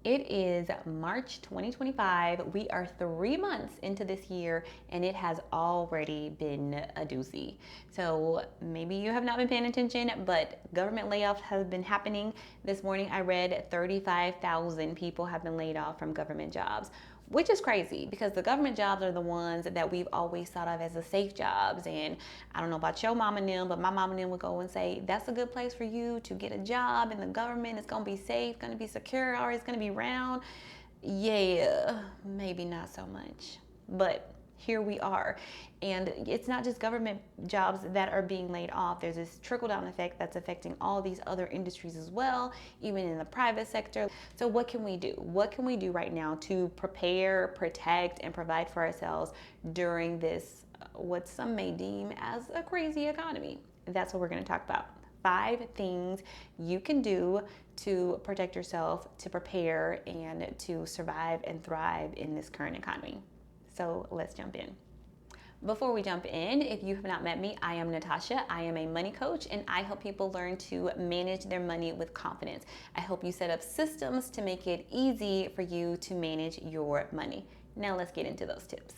It is March 2025. We are 3 months into this year and it has already been a doozy. So maybe you have not been paying attention, but government layoffs have been happening. This morning I read 35,000 people have been laid off from government jobs, which is crazy because the government jobs are the ones that we've always thought of as the safe jobs. And I don't know about your mom and them, but my mom and them would go and say, that's a good place for you to get a job in the government. It's going to be safe, going to be secure, or it's going to be round. Yeah, maybe not so much. But here we are. And it's not just government jobs that are being laid off. There's this trickle down effect that's affecting all these other industries as well, even in the private sector. So what can we do? What can we do right now to prepare, protect, and provide for ourselves during this, what some may deem as a crazy economy? That's what we're going to talk about. 5 things you can do to protect yourself, to prepare, and to survive and thrive in this current economy. So let's jump in. Before we jump in, if you have not met me, I am Natasha. I am a money coach and I help people learn to manage their money with confidence. I help you set up systems to make it easy for you to manage your money. Now let's get into those tips.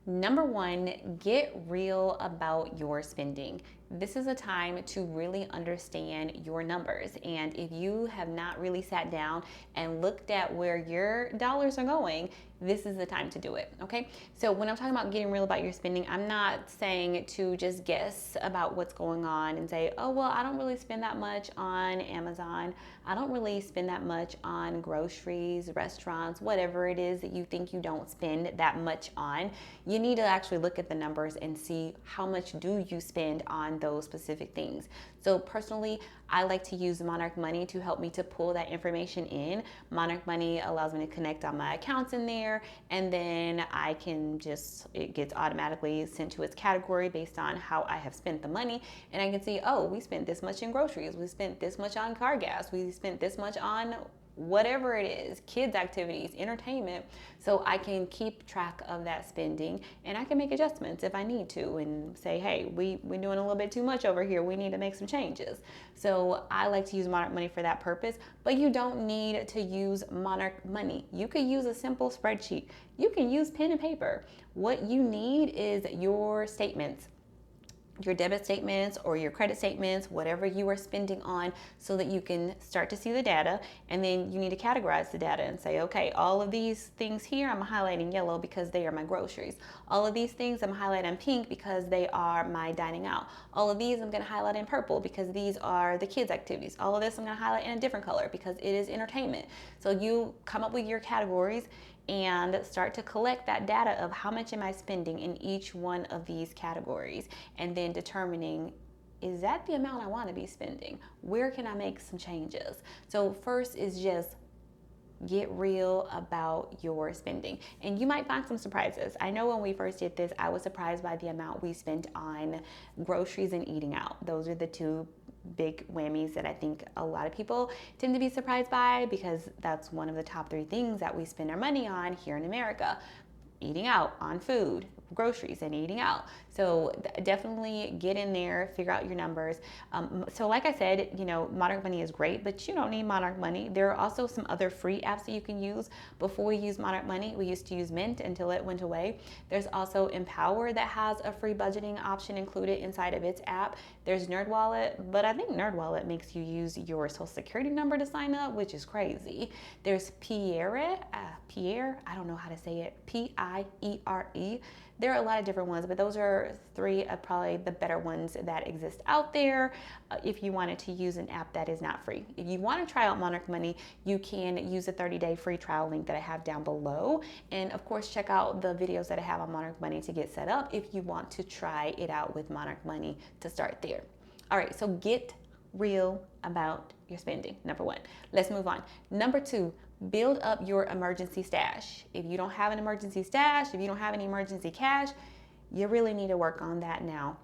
Number 1, get real about your spending. This is a time to really understand your numbers. And if you have not really sat down and looked at where your dollars are going, this is the time to do it, okay? So when I'm talking about getting real about your spending, I'm not saying to just guess about what's going on and say, oh, well, I don't really spend that much on Amazon. I don't really spend that much on groceries, restaurants, whatever it is that you think you don't spend that much on. You need to actually look at the numbers and see how much do you spend on those specific things. So personally, I like to use Monarch Money to help me to pull that information in. Monarch Money allows me to connect all my accounts in there, and then I can it gets automatically sent to its category based on how I have spent the money. And I can see, oh, we spent this much in groceries, we spent this much on car gas, we spent this much on whatever it is, kids activities, entertainment. So I can keep track of that spending and I can make adjustments if I need to and say, hey, we're doing a little bit too much over here. We need to make some changes. So I like to use Monarch Money for that purpose, but you don't need to use Monarch Money. You could use a simple spreadsheet. You can use pen and paper. What you need is your statements, your debit statements or your credit statements, whatever you are spending on, so that you can start to see the data. And then you need to categorize the data and say, okay, all of these things here I'm highlighting yellow because they are my groceries. All of these things I'm highlighting pink because they are my dining out. All of these I'm going to highlight in purple because these are the kids activities. All of this I'm going to highlight in a different color because it is entertainment. So you come up with your categories and start to collect that data of how much am I spending in each one of these categories, and then determining, is that the amount I want to be spending? Where can I make some changes? So first is just get real about your spending, and you might find some surprises. I know when we first did this, I was surprised by the amount we spent on groceries and eating out. Those are the 2 big whammies that I think a lot of people tend to be surprised by, because that's one of the top 3 things that we spend our money on here in America. Eating out, on food, groceries, and eating out. So definitely get in there, figure out your numbers. So like I said, Monarch Money is great, but you don't need Monarch Money. There are also some other free apps that you can use. Before we use Monarch Money, we used to use Mint until it went away. There's also Empower that has a free budgeting option included inside of its app. There's NerdWallet, but I think NerdWallet makes you use your social security number to sign up, which is crazy. There's Pierre, I don't know how to say it, Piere. There are a lot of different ones, but those are 3 of probably the better ones that exist out there if you wanted to use an app that is not free. If you want to try out Monarch Money, you can use a 30-day free trial link that I have down below. And of course, check out the videos that I have on Monarch Money to get set up if you want to try it out with Monarch Money to start there. All right, so get real about your spending, number 1. Let's move on. Number 2, build up your emergency stash. If you don't have an emergency stash, if you don't have any emergency cash, you really need to work on that now.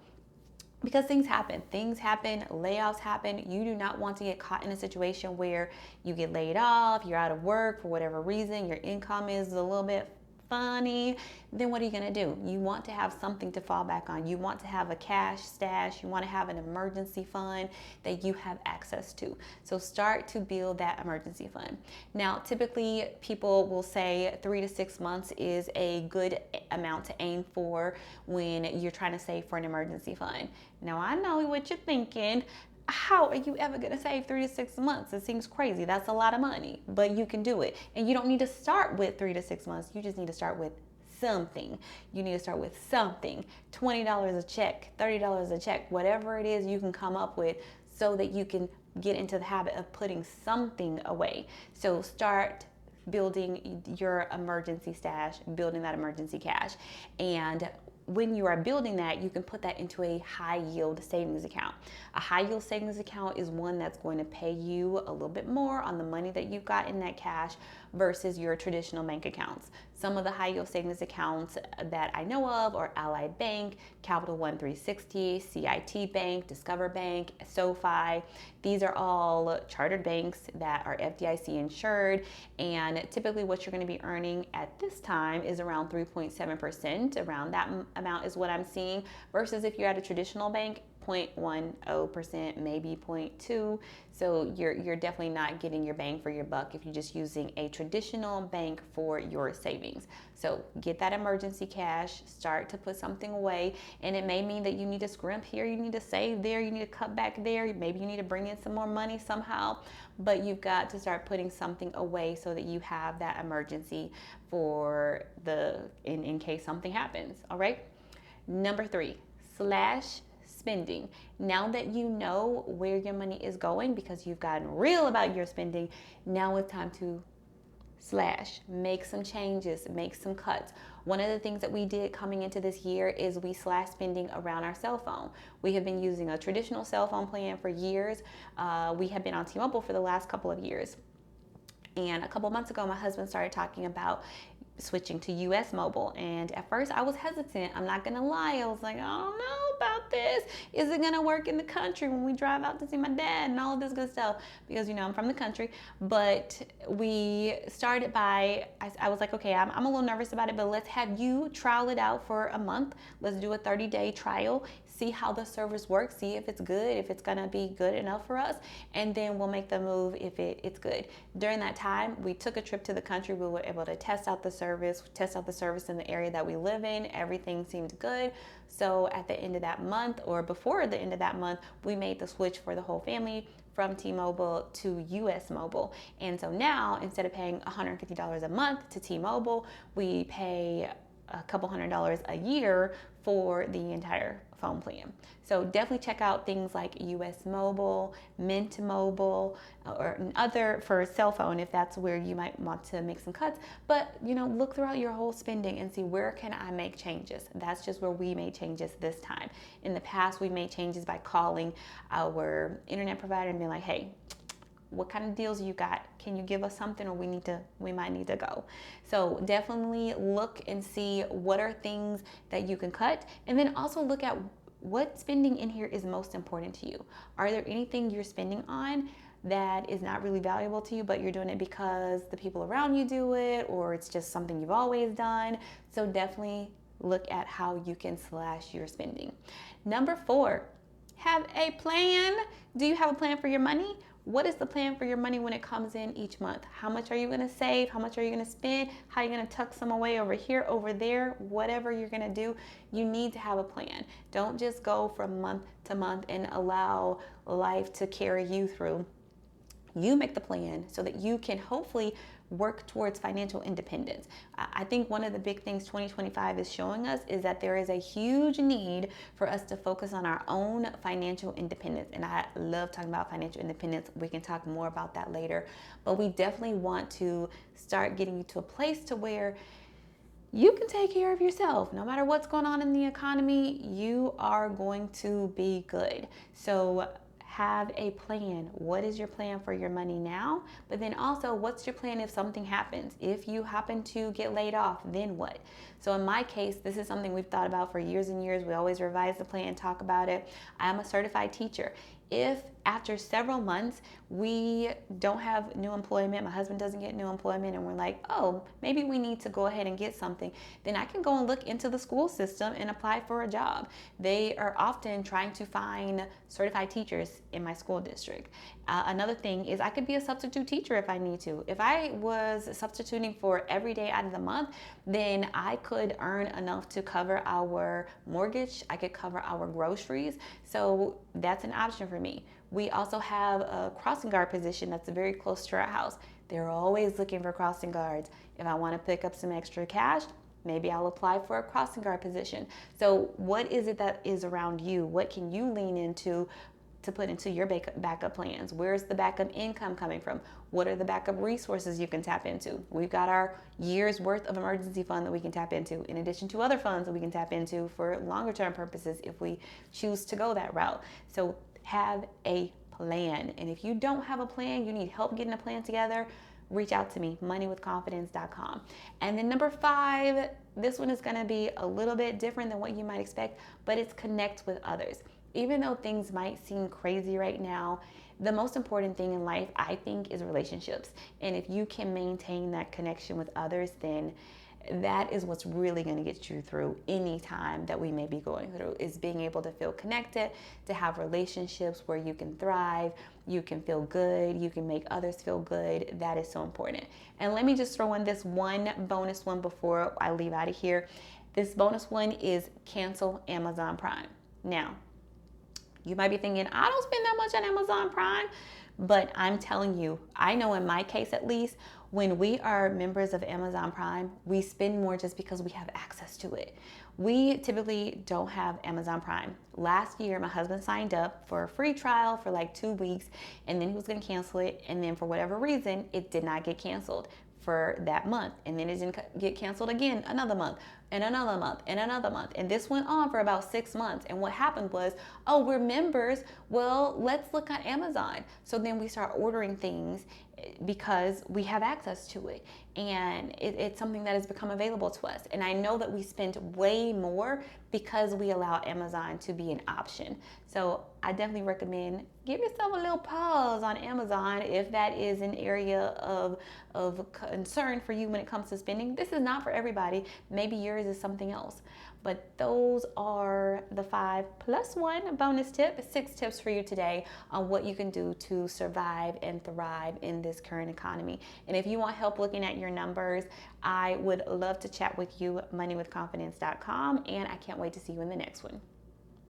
Because things happen, layoffs happen. You do not want to get caught in a situation where you get laid off, you're out of work for whatever reason, your income is a little bit funny, then what are you going to do? You want to have something to fall back on. You want to have a cash stash. You want to have an emergency fund that you have access to. So start to build that emergency fund. Now, typically people will say 3 to 6 months is a good amount to aim for when you're trying to save for an emergency fund. Now, I know what you're thinking. How are you ever going to save 3 to 6 months? It seems crazy. That's a lot of money, but you can do it. And you don't need to start with 3 to 6 months. You just need to start with something. You need to start with something. $20 a check, $30 a check, whatever it is you can come up with so that you can get into the habit of putting something away. So start building your emergency stash, building that emergency cash. And when you are building that, you can put that into a high yield savings account. A high yield savings account is one that's going to pay you a little bit more on the money that you've got in that cash versus your traditional bank accounts. Some of the high yield savings accounts that I know of are Ally Bank, Capital One 360, CIT Bank, Discover Bank, SoFi. These are all chartered banks that are FDIC insured, and typically what you're going to be earning at this time is around 3.7%. Around that amount is what I'm seeing, versus if you're at a traditional bank, 0.10%, maybe 0.2. So you're definitely not getting your bang for your buck if you're just using a traditional bank for your savings. So get that emergency cash, start to put something away, and it may mean that you need to scrimp here, you need to save there, you need to cut back there, maybe you need to bring in some more money somehow, but you've got to start putting something away so that you have that emergency for in case something happens. All right. Number 3, slash spending. Now that you know where your money is going because you've gotten real about your spending, now it's time to slash, make some changes, make some cuts. One of the things that we did coming into this year is we slashed spending around our cell phone. We have been using a traditional cell phone plan for years. We have been on T-Mobile for the last couple of years. And a couple months ago, my husband started talking about switching to US Mobile. And at first I was hesitant. I'm not gonna lie. I was like, I don't know about this. Is it gonna work in the country when we drive out to see my dad and all of this good stuff? Because, you know, I'm from the country. But we started by, I was like, okay, I'm a little nervous about it, but let's have you trial it out for a month. Let's do a 30-day trial. See how the service works, see if it's good, if it's gonna be good enough for us, and then we'll make the move if it's good. During that time, we took a trip to the country. We were able to test out the service in the area that we live in. Everything seemed good. So at the end of that month, or before the end of that month, we made the switch for the whole family from T-Mobile to US Mobile. And so now, instead of paying $150 a month to T-Mobile, we pay a couple $100 a year for the entire phone plan. So definitely check out things like US Mobile, Mint Mobile, or other for cell phone if that's where you might want to make some cuts. But, you know, look throughout your whole spending and see, where can I make changes? That's just where we made changes this time. In the past, we made changes by calling our internet provider and being like, hey, what kind of deals you got? Can you give us something, or we might need to go? So definitely look and see what are things that you can cut, and then also look at what spending in here is most important to you. Are there anything you're spending on that is not really valuable to you, but you're doing it because the people around you do it, or it's just something you've always done? So definitely look at how you can slash your spending. Number 4, have a plan. Do you have a plan for your money? What is the plan for your money when it comes in each month? How much are you going to save? How much are you going to spend? How are you going to tuck some away over here, over there? Whatever you're going to do, you need to have a plan. Don't just go from month to month and allow life to carry you through. You make the plan so that you can hopefully work towards financial independence. I think one of the big things 2025 is showing us is that there is a huge need for us to focus on our own financial independence. And I love talking about financial independence. We can talk more about that later. But we definitely want to start getting you to a place to where you can take care of yourself. No matter what's going on in the economy, you are going to be good. So have a plan. What is your plan for your money now? But then also, what's your plan if something happens? If you happen to get laid off, then what? So in my case, this is something we've thought about for years and years. We always revise the plan, talk about it. I am a certified teacher. If after several months we don't have new employment, my husband doesn't get new employment, and we're like, oh, maybe we need to go ahead and get something, then I can go and look into the school system and apply for a job. They are often trying to find certified teachers in my school district. Another thing is I could be a substitute teacher if I need to. If I was substituting for every day out of the month, then I could earn enough to cover our mortgage. I could cover our groceries. So that's an option for me. We also have a crossing guard position that's very close to our house. They're always looking for crossing guards. If I want to pick up some extra cash, maybe I'll apply for a crossing guard position. So what is it that is around you? What can you lean into to put into your backup plans? Where's the backup income coming from? What are the backup resources you can tap into? We've got our year's worth of emergency fund that we can tap into, in addition to other funds that we can tap into for longer term purposes if we choose to go that route. So have a plan. And if you don't have a plan, you need help getting a plan together, reach out to me, moneywithconfidence.com. And then number 5, this one is going to be a little bit different than what you might expect, but it's connect with others. Even though things might seem crazy right now, the most important thing in life, I think, is relationships. And if you can maintain that connection with others, then that is what's really going to get you through any time that we may be going through, is being able to feel connected, to have relationships where you can thrive, you can feel good, you can make others feel good. That is so important. And let me just throw in this one bonus one before I leave out of here. This bonus one is cancel Amazon Prime. Now, you might be thinking, I don't spend that much on Amazon Prime, but I'm telling you, I know in my case at least, when we are members of Amazon Prime, we spend more just because we have access to it. We typically don't have Amazon Prime. Last year, my husband signed up for a free trial for like 2 weeks, and then he was going to cancel it. And then for whatever reason, it did not get canceled for that month. And then it didn't get canceled again another month and another month and another month. And this went on for about 6 months. And what happened was, oh, we're members. Well, let's look at Amazon. So then we start ordering things because we have access to it. And it's something that has become available to us. And I know that we spend way more because we allow Amazon to be an option. So I definitely recommend give yourself a little pause on Amazon if that is an area of concern for you when it comes to spending. This is not for everybody. Maybe yours is something else. But those are the 5 plus 1 bonus tip, 6 tips for you today on what you can do to survive and thrive in this current economy. And if you want help looking at your numbers, I would love to chat with you, moneywithconfidence.com, and I can't wait to see you in the next one.